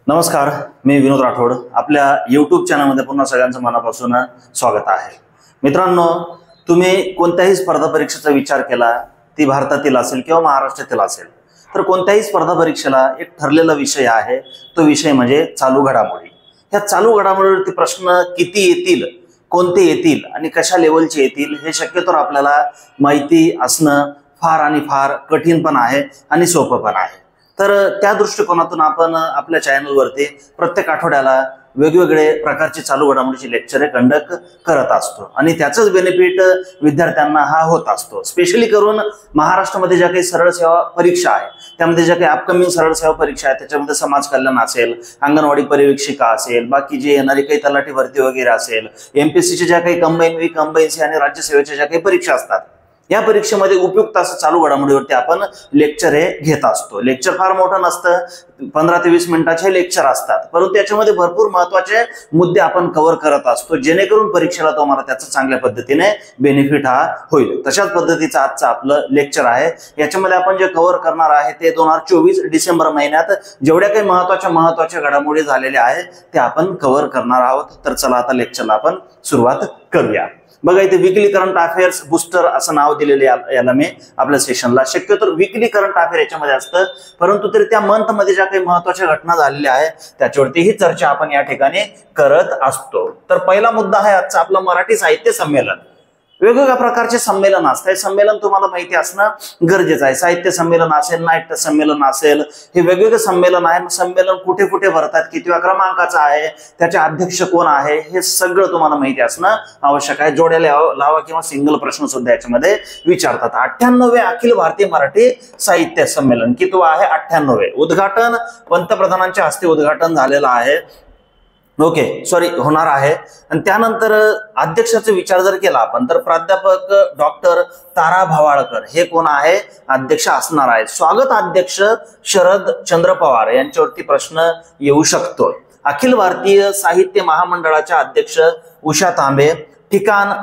नमस्कार, मी विनोद राठोड. आपल्या यूट्यूब चॅनलमध्ये पुन्हा सगळ्यांचं मनापासून स्वागत आहे. मित्रांनो, तुम्ही कोणत्याही स्पर्धा परीक्षेचा विचार केला, ती भारतातील असेल किंवा महाराष्ट्रातील असेल, तर कोणत्याही स्पर्धा परीक्षेला एक ठरलेला विषय आहे. तो विषय म्हणजे चालू घडामोडी. ह्या चालू घडामोडीवरती प्रश्न किती येतील, कोणते येतील आणि कशा लेवलचे येतील हे शक्यतो आपल्याला माहिती असणं फार आणि फार कठीण पण आहे आणि सोपं पण आहे. तर त्या दृष्टिकोनातून आपण आपल्या चॅनलवरती प्रत्येक आठवड्याला वेगवेगळे प्रकारचे चालू घडामोडीचे लेक्चर कंडक्ट करत असतो आणि त्याचंच बेनिफिट विद्यार्थ्यांना हा होत असतो. स्पेशली करून महाराष्ट्रामध्ये ज्या काही सरळ सेवा परीक्षा आहे, त्यामध्ये ज्या काही अपकमिंग सरळ सेवा परीक्षा आहे, त्याच्यामध्ये समाज कल्याण असेल, अंगणवाडी पर्यवेक्षिका असेल, बाकी जे येणारी काही तलाठी भरती वगैरे असेल, एमपीएससीच्या ज्या काही कंबाईन सी आणि राज्यसेवेच्या ज्या काही परीक्षा असतात, या परीक्षेमध्ये उपयुक्त असं चालू घडामोडीवरती आपण लेक्चर हे घेत असतो. लेक्चर फार मोठं नसतं, 15 ते 20 मिनिटाचे लेक्चर असतात, परंतु त्याच्यामध्ये भरपूर महत्वाचे मुद्दे आपण कव्हर करत असतो, जेणेकरून परीक्षेला तुम्हाला त्याचा चांगल्या पद्धतीने बेनिफिट हा होईल. तशाच पद्धतीचं आजचं आपलं लेक्चर आहे. याच्यामध्ये आपण जे कव्हर करणार आहे ते 2024 डिसेंबर महिन्यात जेवढ्या काही महत्वाच्या घडामोडी झालेल्या आहेत त्या आपण कव्हर करणार आहोत. तर चला आता लेक्चरला आपण सुरुवात करूया. बघा, इथे वीकली करंट अफेअर्स बुस्टर असं नाव दिलेले याला मी आपल्या सेशनला. शक्यतो वीकली करंट अफेअर याच्यामध्ये असतं, परंतु तरी त्या मंथ मध्ये ज्या काही महत्वाच्या घटना झालेल्या आहेत त्याच्यावरती ही चर्चा आपण या ठिकाणी करत असतो. तर पहिला मुद्दा आहे आजचा आपलं मराठी साहित्य संमेलन. वेगवेगळ्या प्रकारचे संमेलन असतात. हे संमेलन तुम्हाला माहिती असणं गरजेचं आहे. साहित्य संमेलन असेल, नाट्य संमेलन असेल, हे वेगवेगळे संमेलन आहे. संमेलन कुठे कुठे भरतात, कितव्या क्रमांकाचं आहे, त्याचे अध्यक्ष कोण आहे, हे सगळं तुम्हाला माहिती असणं आवश्यक आहे. जोड्या लावा किंवा सिंगल प्रश्न सुद्धा याच्यामध्ये विचारतात. 98वे अखिल भारतीय मराठी साहित्य संमेलन कितवं आहे? 98वे. उद्घाटन पंतप्रधानांच्या हस्ते उद्घाटन झालेलं आहे. होणार आहे. आणि त्यानंतर अध्यक्षाचा विचार जर केला आपण तर प्राध्यापक डॉक्टर तारा भवाळकर हे कोण आहे? अध्यक्ष असणार आहे. स्वागत अध्यक्ष शरद चंद्र पवार यांच्यावरती प्रश्न येऊ शकतो. अखिल भारतीय साहित्य महामंडळाच्या अध्यक्ष उषा तांबे. ठिकाण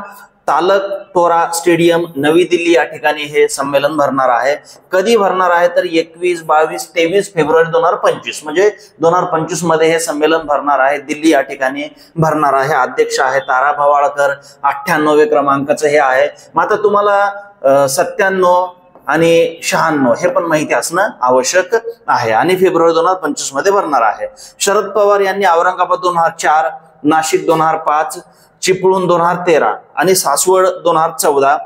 तालकटोरा स्टेडियम नवी दिल्ली या ठिकाणी हे संमेलन भरणार आहे. कधी भरणार आहे तर 21, 22, 23 फेब्रुवारी 2025 म्हणजे 2025 मध्ये हे संमेलन भरणार आहे. दिल्ली या ठिकाणी भरणार आहे. अध्यक्ष आहे तारा भवाळकर. 98वे क्रमांकाचं हे आहे. मात्र तुम्हाला 97 आणि 96 हे पण माहिती असणं आवश्यक आहे आणि फेब्रुवारी 2025 मध्ये भरणार आहे. शरद पवार यांनी औरंगाबाद 2004, नाशिक 2005, चिपळूण 2013 आणि सासवड 2014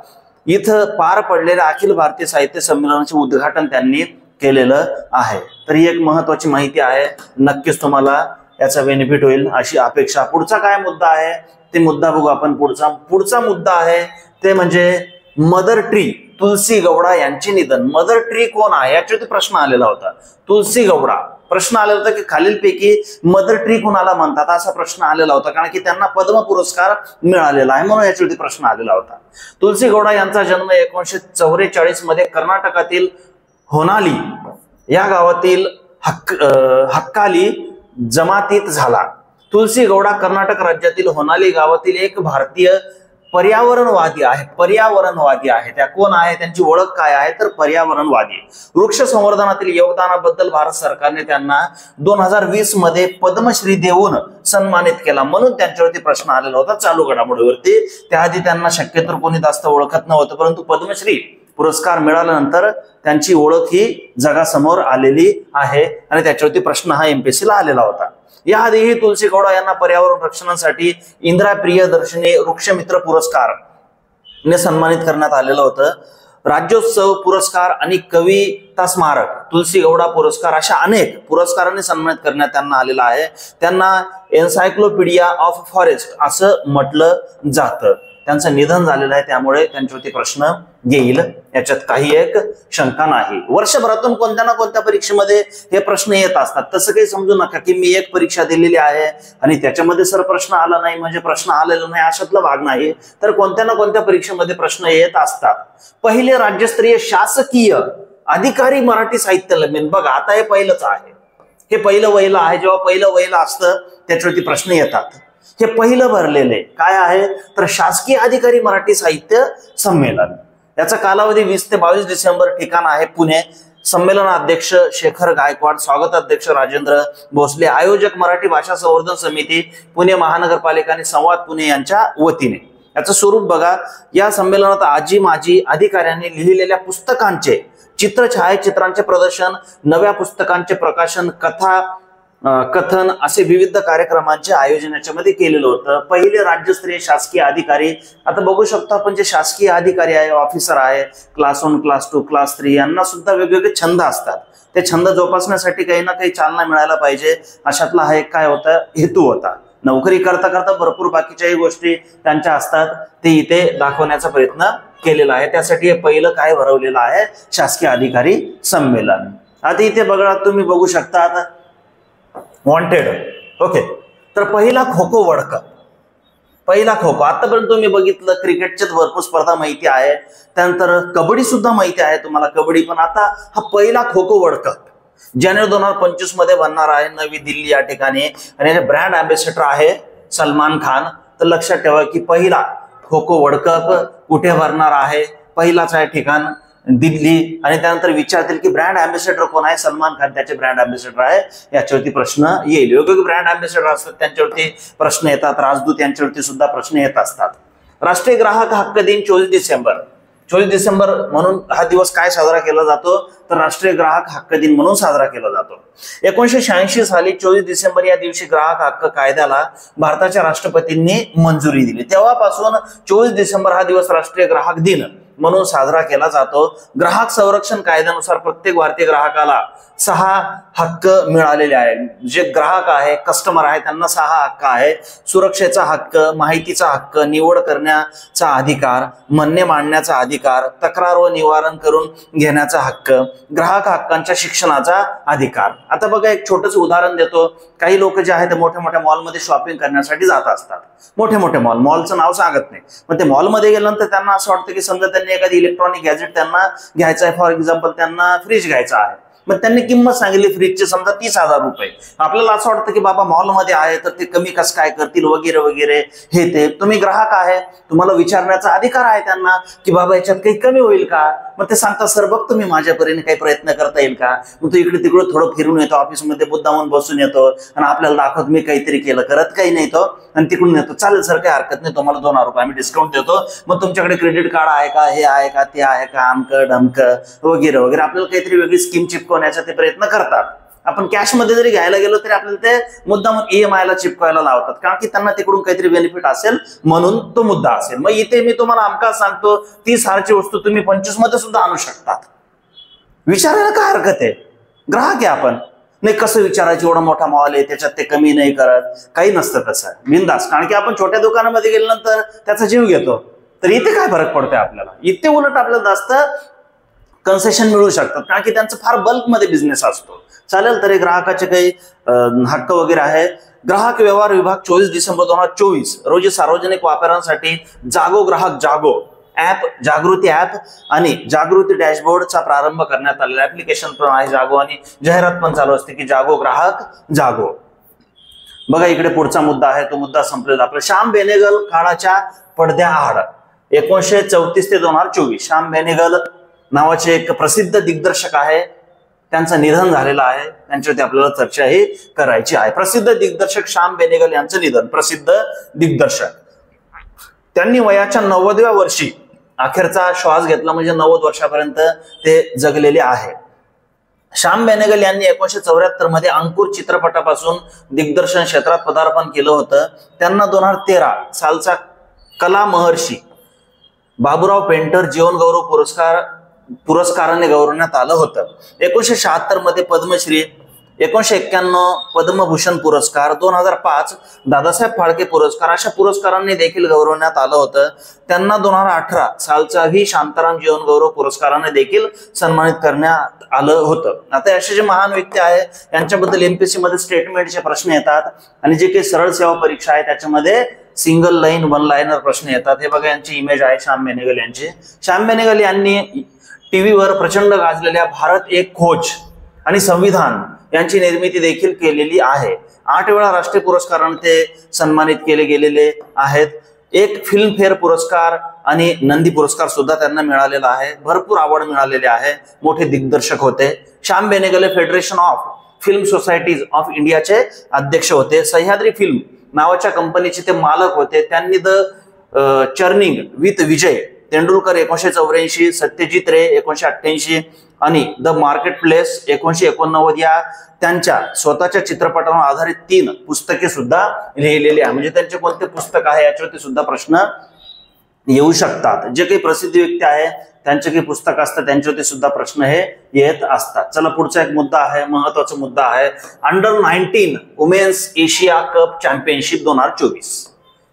इथं पार पडलेल्या अखिल भारतीय साहित्य संमेलनाचे उद्घाटन त्यांनी केलेलं आहे. तर ही एक महत्वाची माहिती आहे. नक्कीच तुम्हाला याचा बेनिफिट होईल अशी अपेक्षा. पुढचा काय मुद्दा आहे ते मुद्दा बघू आपण. पुढचा मुद्दा आहे ते म्हणजे मदर ट्री तुलसी गौडा यांचे निधन. मदर ट्री कोण आहे याच्यावरती प्रश्न आलेला होता. तुलसी गौडा प्रश्न आलेला होता की खालीलपैकी मदर ट्री कोणाला म्हणतात असा प्रश्न आलेला होता, कारण की त्यांना पद्म पुरस्कार मिळालेला आहे म्हणून याच्यावरती प्रश्न आलेला होता. तुलसी गौडा यांचा जन्म 1944 मध्ये कर्नाटकातील होनाली या गावातील हक्काली जमातीत झाला. तुलसी गौडा कर्नाटक राज्यातील होनाली गावातील एक भारतीय पर्यावरणवादी आहे. त्या कोण आहे? त्यांची ओळख काय आहे तर पर्यावरणवादी. वृक्ष संवर्धनातील योगदानाबद्दल भारत सरकारने त्यांना 2020 मध्ये पद्मश्री देऊन सन्मानित केला, म्हणून त्यांच्यावरती प्रश्न आलेला होता चालू घडामोडीवरती. त्याआधी त्यांना शक्यतो कोणी जास्त ओळखत नव्हतं, परंतु पद्मश्री पुरस्कार मिळाल्यानंतर त्यांची ओळख ही जगासमोर आलेली आहे आणि त्याच्यावरती प्रश्न हा एमपीएससीला आलेला होता. याआधीही तुलसी गौडा यांना पर्यावरण रक्षणासाठी इंदिरा प्रियदर्शनी वृक्षमित्र पुरस्कार ने सन्मानित करण्यात आलेलं होतं. राज्योत्सव पुरस्कार आणि कविता स्मारक तुलसी गौडा पुरस्कार अशा अनेक पुरस्कारांनी सन्मानित करण्यात त्यांना आलेला आहे. त्यांना एन्सायक्लोपीडिया ऑफ फॉरेस्ट असं म्हटलं जातं. त्यांचं निधन झालेलं आहे, त्यामुळे त्यांच्यावरती प्रश्न येईल याच्यात काही एक शंका नाही. वर्षभरातून कोणत्या ना कोणत्या परीक्षेमध्ये हे प्रश्न येत असतात. तसं काही समजू नका की मी एक परीक्षा दिलेली आहे आणि त्याच्यामध्ये सर प्रश्न आला नाही म्हणजे प्रश्न आलेला नाही, अशातला भाग नाही. तर कोणत्या ना कोणत्या परीक्षेमध्ये प्रश्न येत असतात. पहिले राज्यस्तरीय शासकीय अधिकारी मराठी साहित्य संमेलन. बघा, आता हे पहिलंच आहे. हे पहिलं वहिलं आहे. जेव्हा पहिलं वहिलं असतं त्याच्यावरती प्रश्न येतात. हे पहिलं भरलेले काय आहे तर शासकीय अधिकारी मराठी साहित्य संमेलन. याचा कालावधी 20 ते 22 डिसेंबर. ठिकाण आहे पुणे. संमेलनाध्यक्ष शेखर गायकवाड, स्वागताध्यक्ष राजेंद्र भोसले, आयोजक मराठी भाषा संवर्धन समिती पुणे महानगरपालिका आणि संवाद पुणे यांच्या वतीने. याचं स्वरूप बघा, या संमेलनात आजी माजी अधिकाऱ्यांनी लिहिलेल्या पुस्तकांचे चित्र छायाचित्रांचे प्रदर्शन, नव्या पुस्तकांचे प्रकाशन, कथा कथन असे विविध कार्यक्रमांचे आयोजन याच्यामध्ये केलेलं होतं. पहिले राज्यस्तरीय शासकीय अधिकारी, आता बघू शकतो आपण जे शासकीय अधिकारी आहे, ऑफिसर आहे, क्लास 1, क्लास 2, क्लास 3 यांना सुद्धा वेगवेगळे छंद असतात. ते छंद जोपासण्यासाठी काही ना काही चालना मिळायला पाहिजे, अशातला हा एक काय होता हेतू होता. नोकरी करता करता भरपूर बाकीच्याही गोष्टी त्यांच्या असतात, ते इथे दाखवण्याचा प्रयत्न केलेला आहे. त्यासाठी हे पहिलं काय भरवलेलं आहे, शासकीय अधिकारी संमेलन. आता इथे बघा, तुम्ही बघू शकता आता वॉन्टेड. ओके, तर पहिला खो खो वर्ल्ड कप, पहिला खो खो. आतापर्यंत तुम्ही बघितलं क्रिकेटच्या भरपूर स्पर्धा माहिती आहे, त्यानंतर कबड्डी सुद्धा माहिती आहे तुम्हाला, कबड्डी. पण आता हा पहिला खो खो वर्ल्ड कप जानेवारी 2025 मध्ये बनणार आहे नवी दिल्ली या ठिकाणी, आणि याचे ब्रँड अँबॅसेडर आहे सलमान खान. तर लक्षात ठेवा की पहिला खो खो वर्ल्ड कप कुठे भरणार आहे, पहिलाच आहे ठिकाण दिल्ली. आणि त्यानंतर विचारतील की ब्रँड अँबॅसेडर कोण आहे, सलमान खान त्याचे ब्रँड अँबॅसेडर आहे. याच्यावरती प्रश्न येईल. वेगवेगळे ब्रँड अँबॅसेडर असतात, त्यांच्यावरती प्रश्न येतात. राजदूत यांच्यावरती सुद्धा प्रश्न येत असतात. राष्ट्रीय ग्राहक हक्क दिन 24 डिसेंबर. 24 डिसेंबर म्हणून हा दिवस काय साजरा केला जातो, तर राष्ट्रीय ग्राहक हक्क दिन म्हणून साजरा केला जातो. 1986 साली 24 डिसेंबर या दिवशी ग्राहक हक्क कायद्याला भारताच्या राष्ट्रपतींनी मंजुरी दिली. तेव्हापासून 24 डिसेंबर हा दिवस राष्ट्रीय ग्राहक दिन म्हणून साजरा केला जातो. ग्राहक संरक्षण कायद्यानुसार प्रत्येक भारतीय ग्राहकाला 6 हक्क मिळालेले आहेत. जे ग्राहक आहे, कस्टमर आहे, त्यांना 6 हक्क आहे. सुरक्षेचा हक्क, माहितीचा हक्क, निवड करण्याचा अधिकार, म्हणणे मांडण्याचा अधिकार, तक्रार व निवारण करून घेण्याचा हक्क, ग्राहक हक्कांच्या शिक्षणाचा अधिकार. आता बघा, एक छोटंसं उदाहरण देतो. काही लोक जे आहेत ते मोठ्या मोठ्या मॉलमध्ये शॉपिंग करण्यासाठी जात असतात. मोठे मोठे मॉल, मॉलचं नाव सांगत नाही, पण ते मॉलमध्ये गेल्यानंतर त्यांना असं वाटतं की समजा त्यांनी एखादी इलेक्ट्रॉनिक गॅजेट त्यांना घ्यायचं आहे, फॉर एक्झाम्पल त्यांना फ्रीज घ्यायचा आहे. मग त्यांनी किंमत सांगितली फ्रीजची समजा 30,000 रुपये. आपल्याला असं वाटतं की बाबा मॉलमध्ये आहे तर ते कमी कसं काय करतील वगैरे वगैरे हे ते. तुम्ही ग्राहक आहे, तुम्हाला विचारण्याचा अधिकार आहे त्यांना की बाबा याच्यात काही कमी होईल का. मग ते सांगतात सर बघ तुम्ही माझ्यापर्यंत काही प्रयत्न करता येईल का. मग तो इकडे तिकडे थोडं फिरून येतो, ऑफिसमध्ये मुद्दामून बसून येतो आणि आपल्याला दाखवत मी काहीतरी केलं, करत काही नाही तो, आणि तिकडून येतो चालेल सर काही हरकत नाही, तुम्हाला 2,000 रुपये आम्ही डिस्काउंट देतो. मग तुमच्याकडे क्रेडिट कार्ड आहे का, हे आहे का, ते आहे का, अमकं ढमकं वगैरे वगैरे आपल्याला काहीतरी वेगळी स्कीम चिपकवण्याचा ते प्रयत्न करतात. आपण कॅशमध्ये जरी घ्यायला गेलो तरी आपल्याला ते मुद्दाम EMI ला चिपकायला लावतात, कारण की त्यांना तिकडून काहीतरी बेनिफिट असेल म्हणून तो मुद्दा असेल. मग इथे मी तुम्हाला आमका सांगतो 30,000ची वस्तू तुम्ही 25 मध्ये सुद्धा आणू शकतात. विचारायला काय हरकत आहे, ग्राहक आहे आपण. नाही कसं विचारायचं, एवढा मोठा मॉल आहे त्याच्यात ते कमी नाही करत, काही नसतं तसं, बिंदास. कारण की आपण छोट्या दुकानामध्ये गेल्यानंतर त्याचा जीव घेतो. तर इथे काय फरक पडतोय आपल्याला, इथे उलट आपल्याला जास्त कन्सेशन मिळू शकतात, कारण की त्यांचं फार बल्कमध्ये बिझनेस असतो. चालेल, तर ग्राहकाचे काही हक्क वगैरे आहे. ग्राहक व्यवहार विभाग 24 डिसेंबर 2024 रोजी सार्वजनिक वापरांसाठी जागो ग्राहक जागो ऍप, जागृती ऍप आणि जागृती डॅशबोर्डचा प्रारंभ करण्यात आलेला. ऍप्लिकेशन पण आहे जागो, आणि जाहिरात पण चालू असते की जागो ग्राहक जागो. बघा इकडे पुढचा मुद्दा आहे, तो मुद्दा संपलेला आपला. श्याम बेनेगल काळाच्या पडद्याआड 1934 ते 2024. श्याम बेनेगल नावाचे एक प्रसिद्ध दिग्दर्शक आहे, त्यांचं निधन झालेलं आहे. त्यांच्यावरती आपल्याला चर्चा ही करायची आहे. प्रसिद्ध दिग्दर्शक श्याम बेनेगल यांचं निधन. प्रसिद्ध दिग्दर्शक, त्यांनी वयाच्या 90व्या वर्षी अखेरचा श्वास घेतला, म्हणजे 90 वर्षापर्यंत ते जगलेले आहे. श्याम बेनेगल यांनी 1974 मध्ये अंकुर चित्रपटापासून दिग्दर्शन क्षेत्रात पदार्पण केलं होतं. त्यांना 2013 सालचा कला महर्षी बाबूराव पेंटर जीवनगौरव पुरस्काराने गौरवण्यात आलं होतं. 1976 मध्ये पद्मश्री, 1991 पद्मभूषण पुरस्कार, 2005 दादासाहेब फाळके पुरस्कार अशा पुरस्कारांनी देखील गौरवण्यात आलं होतं. त्यांना 2018 सालचा व्ही शांताराम जीवनगौरव पुरस्काराने देखील सन्मानित करण्यात आलं होतं. आता असे जे महान व्यक्ती आहे यांच्याबद्दल MPSC मध्ये स्टेटमेंटचे प्रश्न येतात, आणि जे काही सरळ सेवा परीक्षा आहे त्याच्यामध्ये सिंगल लाईन 1 लाईनर प्रश्न येतात. हे बघा यांची इमेज आहे श्याम बेनेगल यांची. श्याम बेनेगल यांनी टीव्हीवर प्रचंड गाजलेल्या भारत एक खोज आणि संविधान यांची निर्मिती देखील केलेली आहे. 8 वेळा राष्ट्रीय पुरस्काराने ते सन्मानित केले गेलेले आहेत. 1 फिल्मफेअर पुरस्कार आणि नंदी पुरस्कार सुद्धा त्यांना मिळालेला आहे. भरपूर आवड मिळालेली आहे. मोठे दिग्दर्शक होते. Shyam Benegal federation of film societies of इंडियाचे अध्यक्ष होते. सह्याद्री फिल्म नावाच्या कंपनीचे ते मालक होते. त्यांनी the churning with Vijay Tendulkar 1984, Satyajit रे 1988 आणि द मार्केट प्लेस 1989 या त्यांच्या स्वतःच्या चित्रपटावर आधारित 3 पुस्तके सुद्धा लिहिलेली आहे. म्हणजे त्यांचे कोणते पुस्तक आहे याच्यावरती सुद्धा प्रश्न येऊ शकतात. जे काही प्रसिद्ध व्यक्ती आहे त्यांचे काही पुस्तक असतात त्यांच्यावरती सुद्धा प्रश्न हे येत असतात. चला पुढचा एक मुद्दा आहे, महत्वाचा मुद्दा आहे. Under 19 women's Asia cup championship 2024.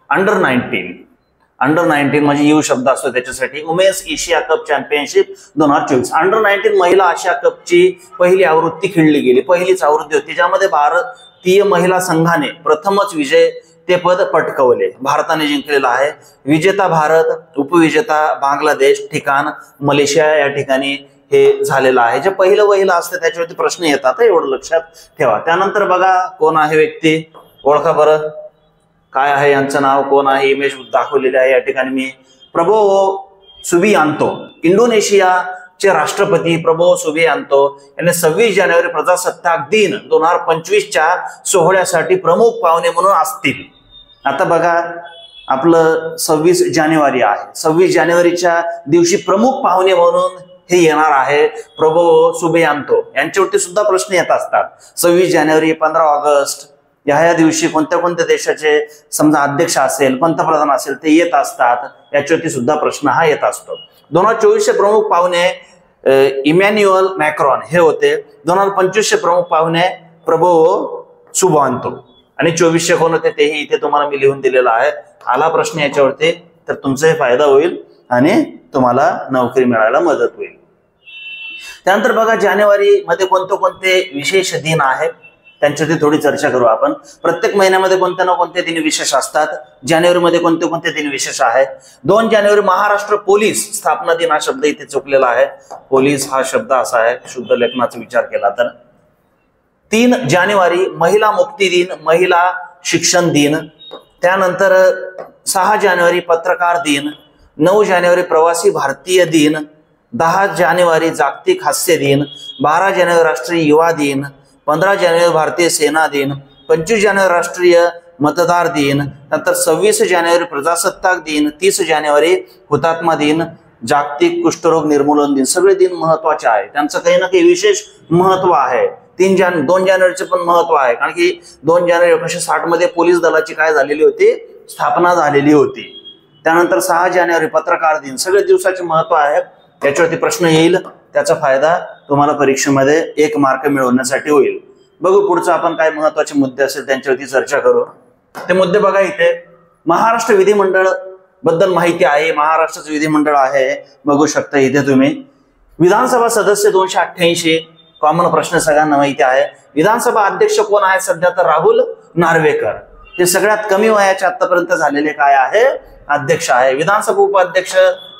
Under 19 म्हणजे यू शब्द असतो त्याच्यासाठी. Women's Asia cup championship 2024. Under 19 महिला आशिया कपची पहिली आवृत्ती खेळली गेली. पहिलीच आवृत्ती होती ज्यामध्ये भारतीय महिला संघाने प्रथमच विजय ते पद पटकवले. भारताने जिंकलेलं आहे. विजेता भारत, उपविजेता बांगलादेश, ठिकाण मलेशिया या ठिकाणी हे झालेलं आहे. जे पहिलं वहिलं असतं त्याच्यावरती प्रश्न येतात, एवढं लक्षात ठेवा. त्यानंतर बघा कोण आहे व्यक्ती, ओळखा बरं काय आहे यांचं नाव, कोण आहे. इमेज दाखवलेली आहे या ठिकाणी मी. प्रबोवो सुबियांतो, इंडोनेशियाचे राष्ट्रपती प्रबोवो सुबियांतो यांनी 26 जानेवारी प्रजासत्ताक दिन 2025च्या सोहळ्यासाठी प्रमुख पाहुणे म्हणून असतील. आता बघा आपलं 26 जानेवारी आहे. 26 जानेवारीच्या दिवशी प्रमुख पाहुणे म्हणून हे येणार आहे प्रबोवो सुबियांतो. यांच्यावरती सुद्धा प्रश्न येत असतात. 26 जानेवारी, 15 ऑगस्ट या दिवशी कोणत्या कोणत्या देशाचे समजा अध्यक्ष असेल, पंतप्रधान असेल ते येत असतात. याच्यावरती सुद्धा प्रश्न हा येत असतो. 2024चे प्रमुख पाहुणे इमॅन्युअल मॅक्रॉन हे होते. 2025चे प्रमुख पाहुणे प्रबोवो सुबियांतो आणि 2400 कोण होते तेही इथे तुम्हाला मी लिहून दिलेलं आहे. आला प्रश्न याच्यावरती तर तुमचाही फायदा होईल आणि तुम्हाला नोकरी मिळायला मदत होईल. त्यानंतर बघा जानेवारी मध्ये कोणते कोणते विशेष दिन आहेत त्यांच्यावरती थोडी चर्चा करू आपण. प्रत्येक महिन्यामध्ये कोणते ना कोणते दिन विशेष असतात. जानेवारीमध्ये कोणते कोणते दिन विशेष आहे. 2 जानेवारी महाराष्ट्र पोलीस स्थापना दिन. हा शब्द इथे चुकलेला आहे. पोलीस हा शब्द असा आहे शुद्ध लेखनाचा विचार केला तर. 3 जानेवारी महिला मुक्ती दिन, महिला शिक्षण दिन. त्यानंतर 6 जानेवारी पत्रकार दिन. 9 जानेवारी प्रवासी भारतीय दिन. 10 जानेवारी जागतिक हास्य दिन. 12 जानेवारी राष्ट्रीय युवा दिन. 15 जानेवारी भारतीय सेना दिन. 25 जानेवारी राष्ट्रीय मतदार दिन. नंतर 26 जानेवारी प्रजासत्ताक दिन. 30 जानेवारी हुतात्मा दिन. जागतिक कुष्ठरोग निर्मूलन दिन. सगळे दिन महत्वाचे आहे. त्यांचं काही ना काही विशेष महत्व आहे. 2 जानेवारीचे पण महत्व आहे कारण की 2 जानेवारी 1960 मध्ये पोलीस दलाची काय झालेली होती, स्थापना झालेली होती. त्यानंतर 6 जानेवारी पत्रकार दिन. सगळे दिवसाचे महत्व आहे. त्याच्यावरती प्रश्न येईल. त्याचा फायदा तुम्हाला परीक्षेमध्ये 1 मार्क मिळवण्यासाठी होईल. बघू पुढचं आपण काय महत्वाचे मुद्दे असेल त्यांच्यावरती चर्चा करू. ते मुद्दे बघा इथे. महाराष्ट्र विधिमंडळ बद्दल माहिती आहे. महाराष्ट्राचं विधिमंडळ आहे बघू शकता इथे तुम्ही. विधानसभा सदस्य 288. कॉमन प्रश्न सगळ्यांना माहिती आहे. विधानसभा अध्यक्ष कोण आहे सध्या तर राहुल नार्वेकर. हे सगळ्यात कमी वयाचे आतापर्यंत झालेले काय आहे अध्यक्ष आहे. विधानसभा उपाध्यक्ष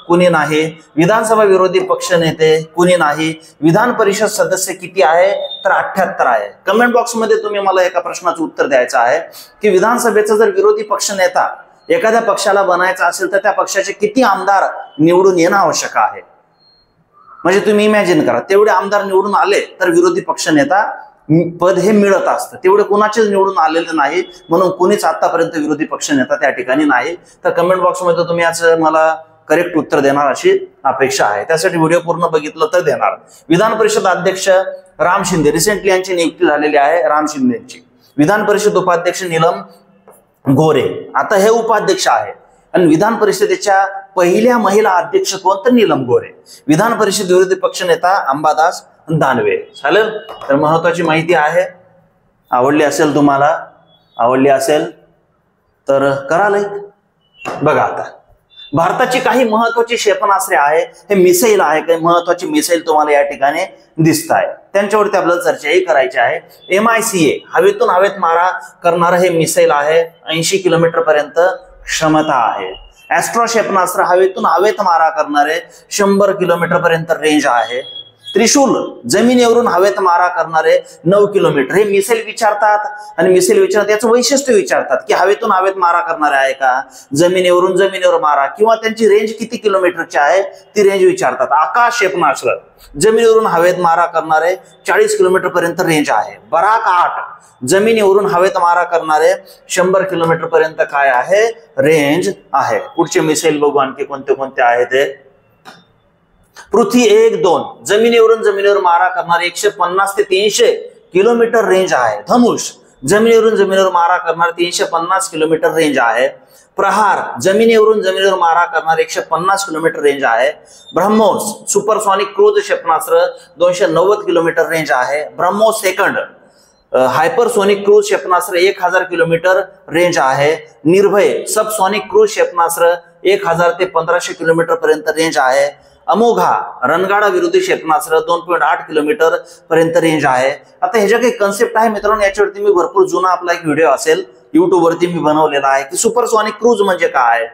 कुणी नाही. विधानसभा विरोधी पक्ष नेते कुणी नाही. विधान परिषद सदस्य किती आहे तर 78 आहे. कमेंट बॉक्स मध्ये तुम्ही मला एका प्रश्नाचं उत्तर द्यायचं आहे की विधानसभेचा जर विरोधी पक्ष नेता एखाद्या पक्षाला बनायचा असेल तर त्या पक्षाचे किती आमदार निवडून येणं आवश्यक आहे. म्हणजे तुम्ही इमॅजिन करा तेवढे आमदार निवडून आले तर विरोधी पक्ष नेता पद हे मिळत असतं. तेवढे कुणाचेच निवडून आलेले नाही म्हणून कुणीच आतापर्यंत विरोधी पक्ष नेता त्या ठिकाणी नाही. तर कमेंट बॉक्समध्ये तुम्ही आज मला करेक्ट उत्तर देणार अशी अपेक्षा आहे. त्यासाठी व्हिडिओ पूर्ण बघितलं तर देणार. विधान परिषद अध्यक्ष राम शिंदे. रिसेंटली यांची नियुक्ती झालेली आहे राम शिंदेची. विधान परिषद उपाध्यक्ष नीलम गोरे. आता हे उपाध्यक्ष आहे आणि विधान परिषदेच्या पहिल्या महिला अध्यक्ष कोण तर नीलम गोरे. विधान परिषद विरोधी पक्ष नेता अंबादास दानवे. चालेल. तर महत्वाची माहिती आहे. आवडली असेल तुम्हाला, आवडली असेल तर करा लाईक. बघा आता भारताची काही महत्वाची क्षेपणास्त्रे आहे. हे मिसाईल आहे. काही महत्वाची मिसाईल तुम्हाला या ठिकाणी दिसत आहे. त्यांच्यावरती आपल्याला चर्चाही करायची आहे. MICA हवेतून हवेत मारा करणारं हे मिसाईल आहे. 80 किलोमीटर पर्यंत क्षमता आहे. ऍस्ट्रो क्षेपणास्त्र हवेतून हवेत मारा करणारे 100 किलोमीटर पर्यंत रेंज आहे. त्रिशूल जमिनीवरून हवेत मारा करणारे 9 किलोमीटर. हे मिसाईल विचारतात आणि मिसाईल विचारतात याचं वैशिष्ट्य विचारतात की हवेतून हवेत मारा करणारे आहे का, जमिनीवरून जमिनीवर मारा, किंवा त्यांची रेंज किती किलोमीटरची आहे ती रेंज विचारतात. आकाश क्षेपणास्त्र जमिनीवरून हवेत मारा करणारे 40 किलोमीटर पर्यंत रेंज आहे. बराक 8 जमिनीवरून हवेत मारा करणारे 100 किलोमीटर पर्यंत काय आहे रेंज आहे. पुढचे मिसाईल बघू आणखी कोणते कोणते आहे ते. पृथ्वी 1-2 जमिनीवर मारा करणारे 150 ते 300 किलोमीटर रेंज आहे. धनुष जमिनीवर मारा करणारे 350 किलोमीटर रेंज आहे. प्रहार जमिनीवर मारा करणारे 150 किलोमीटर रेंज आहे. ब्रह्मोस सुपरसॉनिक क्रूज क्षेपणास्त्र 290 किलोमीटर रेंज आहे. ब्रह्मोस सेकंड हायपरसोनिक क्रूज क्षेपणास्त्र 1000 किलोमीटर रेंज आहे. निर्भय सबसॉनिक क्रूज क्षेपणास्त्र 1000 ते 1500 किलोमीटर पर्यंत रेंज आहे. अमोघा रणगाडा विरोधी क्षेपणास्त्र 2.8 किलोमीटर पर्यंत रेंज आहे. आता ह्याच्या काही कन्सेप्ट आहे मित्रांनो, याच्यावरती मी भरपूर जुना आपला एक व्हिडिओ असेल युट्यूब वरती मी बनवलेला आहे की सुपरसॉनिक क्रूज म्हणजे काय,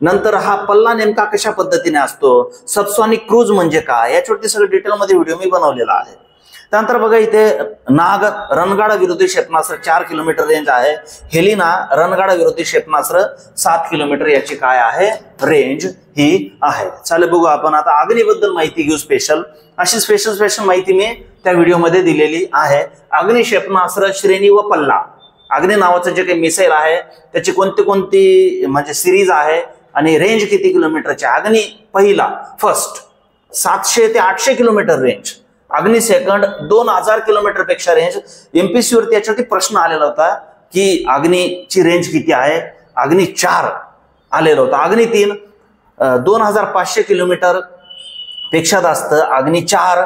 नंतर हा पल्ला नेमका कशा पद्धतीने असतो, सबसॉनिक क्रूज म्हणजे काय, याच्यावरती सगळं डिटेलमध्ये व्हिडिओ मी बनवलेला आहे. त्यानंतर बघा इथे नाग रणगाडा विरोधी क्षेपणास्त्र 4 किलोमीटर रेंज आहे. हेलिना रणगाडा विरोधी क्षेपणास्त्र 7 किलोमीटर याची काय आहे रेंज ही आहे. चालेल बघू आपण आता अग्नीबद्दल माहिती घेऊ. स्पेशल अशी स्पेशल माहिती मी त्या व्हिडिओमध्ये दिलेली आहे. अग्नी क्षेपणास्त्र श्रेणी व पल्ला, अग्नी नावाचं जे काही मिसाईल आहे त्याची कोणती म्हणजे सिरीज आहे आणि रेंज किती किलोमीटरची. अग्नी पहिला फर्स्ट 700 ते 800 किलोमीटर रेंज. अग्नि सेकंड 2000 किलोमीटर पेक्षा रेंज. एमपीसी वरती याच्यावरती प्रश्न आलेला होता की अग्नीची रेंज किती आहे. अग्नि 4 आलेला होता. अग्नि 3 2500 किलोमीटर पेक्षा जास्त. अग्नि 4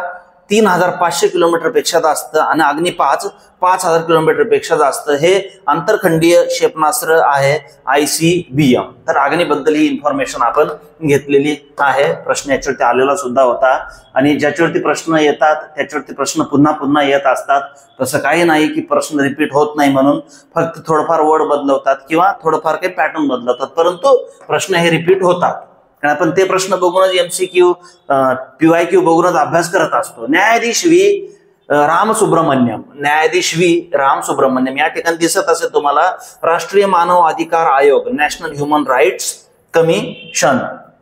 3500 किलोमीटर पेक्षा जास्त आणि अग्नि 5 5000 किलोमीटर पेक्षा जास्त. हे आंतरखंडीय क्षेपणास्त्र आहे ICBM. तर अग्निबद्दल ही इन्फॉर्मेशन आपण घेतलेली आहे. प्रश्न याच्यावरती आलेला सुद्धा होता आणि ज्याच्यावरती प्रश्न येतात त्याच्यावरती प्रश्न पुन्हा पुन्हा येत असतात. तसं काही नाही की प्रश्न रिपीट होत नाही म्हणून, फक्त थोडंफार वर्ड बदलवतात किंवा थोडंफार काही पॅटर्न बदलवतात, परंतु प्रश्न हे रिपीट होतात. कारण आपण ते प्रश्न बघूनच MCQ PYQ बघूनच अभ्यास करत असतो. न्यायाधीश व्ही राम सुब्रमण्यम या ठिकाणी दिसत असेल तुम्हाला राष्ट्रीय मानव अधिकार आयोग, नॅशनल ह्युमन राईट्स कमिशन.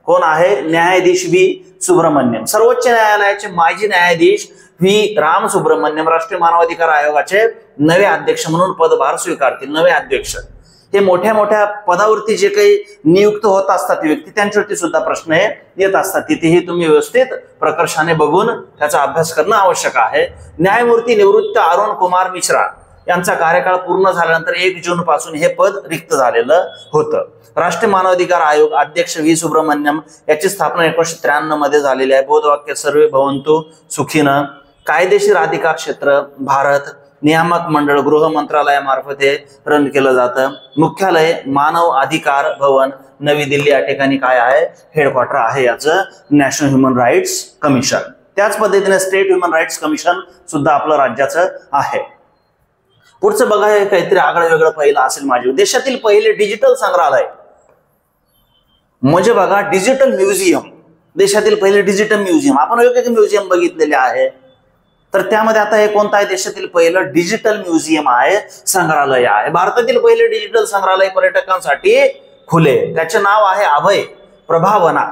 कोण आहे न्यायाधीश व्ही सुब्रमण्यम. सर्वोच्च न्यायालयाचे माजी न्यायाधीश व्ही राम सुब्रमण्यम राष्ट्रीय मानवाधिकार आयोगाचे नवे अध्यक्ष म्हणून पदभार स्वीकारतील. नवे अध्यक्ष हे मोठ्या मोठ्या पदावरती जे काही नियुक्त होत असतात व्यक्ती त्यांच्यावरती सुद्धा प्रश्न येत असतात. तिथेही तुम्ही व्यवस्थित प्रकर्षाने बघून त्याचा अभ्यास करणं आवश्यक आहे. न्यायमूर्ती निवृत्त अरुण कुमार मिश्रा यांचा कार्यकाळ पूर्ण झाल्यानंतर 1 जून पासून हे पद रिक्त झालेलं होतं. राष्ट्रीय मानवाधिकार आयोग अध्यक्ष व्ही सुब्रमण्यम याची स्थापना 1993 मध्ये झालेली आहे. बोधवाक्य सर्वे भवन्तु सुखीनं. कायदेशीर अधिकार क्षेत्र भारत. नियामक मंडळ गृह मंत्रालयामार्फत हे रन केलं जातं. मुख्यालय मानव अधिकार भवन नवी दिल्ली या ठिकाणी काय आहे हेडक्वार्टर आहे याचं नॅशनल ह्युमन राईट्स कमिशन. त्याच पद्धतीने स्टेट ह्युमन राईट्स कमिशन सुद्धा आपलं राज्याचं आहे. पुढचं बघा हे काहीतरी आगळं वेगळं पहिलं असेल. माझे देशातील पहिले डिजिटल संग्रहालय म्हणजे बघा डिजिटल म्युझियम. देशातील पहिले डिजिटल म्युझियम आपण वेगवेगळे म्युझियम बघितलेले आहे. तर त्यामध्ये आता हे कोणतं आहे देशातील पहिलं डिजिटल म्युझियम आहे संग्रहालय आहे. भारतातील पहिले डिजिटल संग्रहालय पर्यटकांसाठी खुले. त्याचे नाव आहे अभय प्रभावना.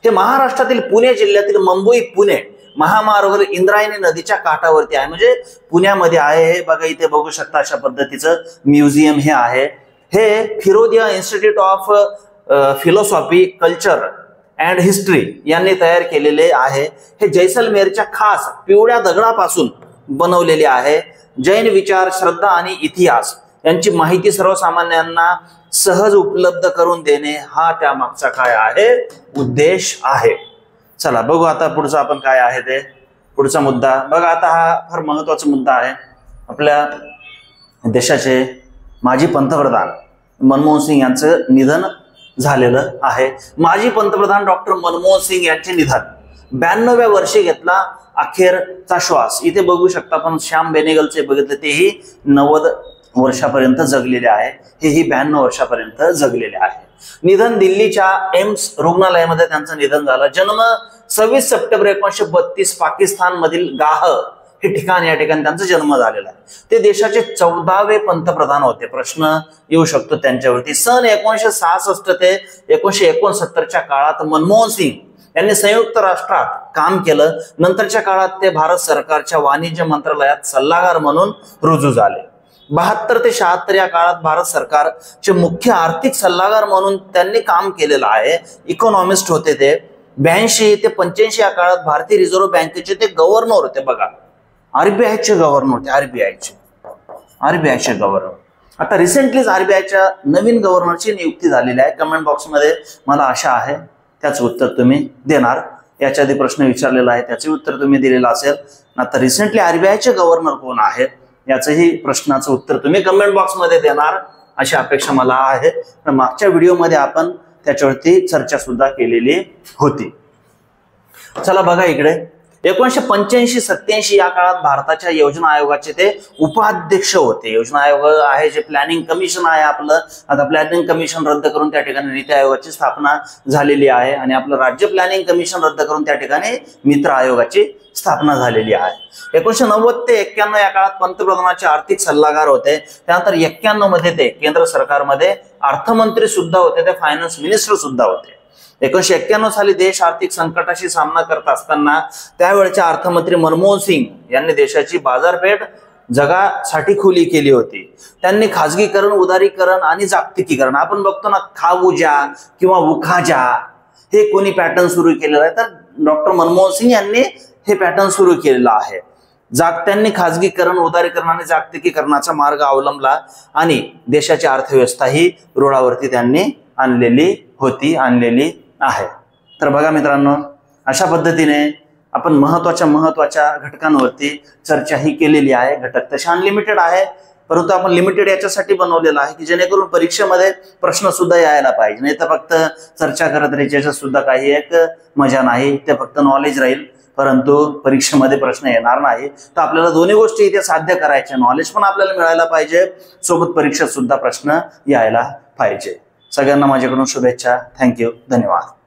हे महाराष्ट्रातील पुणे जिल्ह्यातील मुंबई पुणे महामार्गावर इंद्रायणी नदीच्या काठावरती आहे. म्हणजे पुण्यामध्ये आहे. हे बघा इथे बघू शकता अशा पद्धतीचं म्युझियम हे आहे. हे Firodia institute of philosophy culture and history यांनी तयार केलेले आहे. हे जैसलमेरच्या खास पिवळ्या दगडापासून बनवलेले आहे. जैन विचार श्रद्धा आणि इतिहास यांची माहिती सर्वसामान्यांना सहज उपलब्ध करून देणे हा त्या मागचा काय आहे उद्देश आहे. चला बघू आता पुढचा आपण काय आहे ते पुढचा मुद्दा बघा. आता हा फार महत्वाचा मुद्दा आहे. आपल्या देशाचे माजी पंतप्रधान मनमोहन सिंग यांचं निधन झालेलं आहे. माजी पंतप्रधान डॉक्टर मनमोहन सिंग यांचे निधन 92व्या वर्षी घेतला अखेरचा श्वास. इथे बघू शकता आपण श्याम बेनेगलचे बघितले तेही 90 वर्षापर्यंत जगलेले आहे, हेही 92 वर्षापर्यंत जगलेले आहे. निधन दिल्लीच्या एम्स रुग्णालयामध्ये त्यांचं निधन झालं. जन्म 26 सप्टेंबर 1932 पाकिस्तान मधील गाह हे ठिकाण, या ठिकाणी त्यांचा जन्म झालेला आहे. ते देशाचे 14वे पंतप्रधान होते. प्रश्न येऊ शकतो त्यांच्यावरती. सन 1966 ते 1969च्या काळात मनमोहन सिंग यांनी संयुक्त राष्ट्रात काम केलं. नंतरच्या काळात ते भारत सरकारच्या वाणिज्य मंत्रालयात सल्लागार म्हणून रुजू झाले. 72 ते 76 या काळात भारत सरकारचे मुख्य आर्थिक सल्लागार म्हणून त्यांनी काम केलेलं आहे. इकॉनॉमिस्ट होते ते. 82 ते 85 या काळात भारतीय रिझर्व्ह बँकेचे ते गव्हर्नर होते. बघा, आरबीआयचे गव्हर्नर होते. आरबीआयचे गव्हर्नर. आता रिसेंटलीच आरबीआयच्या नवीन गव्हर्नरची नियुक्ती झालेली आहे. कमेंट बॉक्समध्ये मला आशा आहे त्याचं उत्तर तुम्ही देणार. याच्या आधी प्रश्न विचारलेला आहे, त्याचे उत्तर तुम्ही दिलेलं असेल. आता रिसेंटली आरबीआयचे गव्हर्नर कोण आहेत याचंही प्रश्नाचं उत्तर तुम्ही कमेंट बॉक्समध्ये देणार अशी अपेक्षा मला आहे. मागच्या व्हिडिओमध्ये आपण त्याच्यावरती चर्चा सुद्धा केलेली होती. चला बघा इकडे, 1985-87 या काळात भारताच्या योजना आयोगाचे ते उपाध्यक्ष होते. योजना आयोग आहे जे प्लॅनिंग कमिशन आहे आपलं. आता प्लॅनिंग कमिशन रद्द करून त्या ठिकाणी नीती आयोगाची स्थापना झालेली आहे आणि आपलं राज्य प्लॅनिंग कमिशन रद्द करून त्या ठिकाणी मित्र आयोगाची स्थापना झालेली आहे. 1990 ते 91 या काळात पंतप्रधानाचे आर्थिक सल्लागार होते. त्यानंतर 91 मध्ये ते केंद्र सरकारमध्ये अर्थमंत्री सुद्धा होते, ते फायनान्स मिनिस्टर सुद्धा होते. 1991 साली देश आर्थिक संकटाशी सामना करत असताना त्यावेळेचे अर्थमंत्री मनमोहन सिंग यांनी देशाची बाजारपेठ जगासाठी खुली केली होती. त्यांनी खाजगीकरण, उदारीकरण आणि जागतिकीकरण, आपण बघतो ना खाऊजा किंवा उखाजा, हे कोणी पॅटर्न सुरू केलेलं आहे तर डॉक्टर मनमोहन सिंग यांनी हे पॅटर्न सुरू केलेलं आहे. त्यांनी खाजगीकरण, उदारीकरण आणि जागतिकीकरणाचा मार्ग अवलंबला आणि देशाची अर्थव्यवस्था ही रुळावरती त्यांनी आणलेली आहे. तर बघा मित्रांनो, अशा पद्धतीने आपण महत्वाच्या घटकांवरती चर्चा ही केलेली आहे. घटक तसे अनलिमिटेड आहे, परंतु आपण लिमिटेड याच्यासाठी बनवलेलं आहे की जेणेकरून परीक्षेमध्ये प्रश्न सुद्धा यायला पाहिजे. नाही तर फक्त चर्चा करत राहायची सुद्धा काही एक मजा नाही, ते फक्त नॉलेज राहील परंतु परीक्षेमध्ये प्रश्न येणार नाही. तर आपल्याला दोन्ही गोष्टी इथे साध्य करायच्या. नॉलेज पण आपल्याला मिळायला पाहिजे, सोबत परीक्षेत सुद्धा प्रश्न यायला पाहिजे. सगळ्यांना माझ्याकडून शुभेच्छा. थँक्यू, धन्यवाद.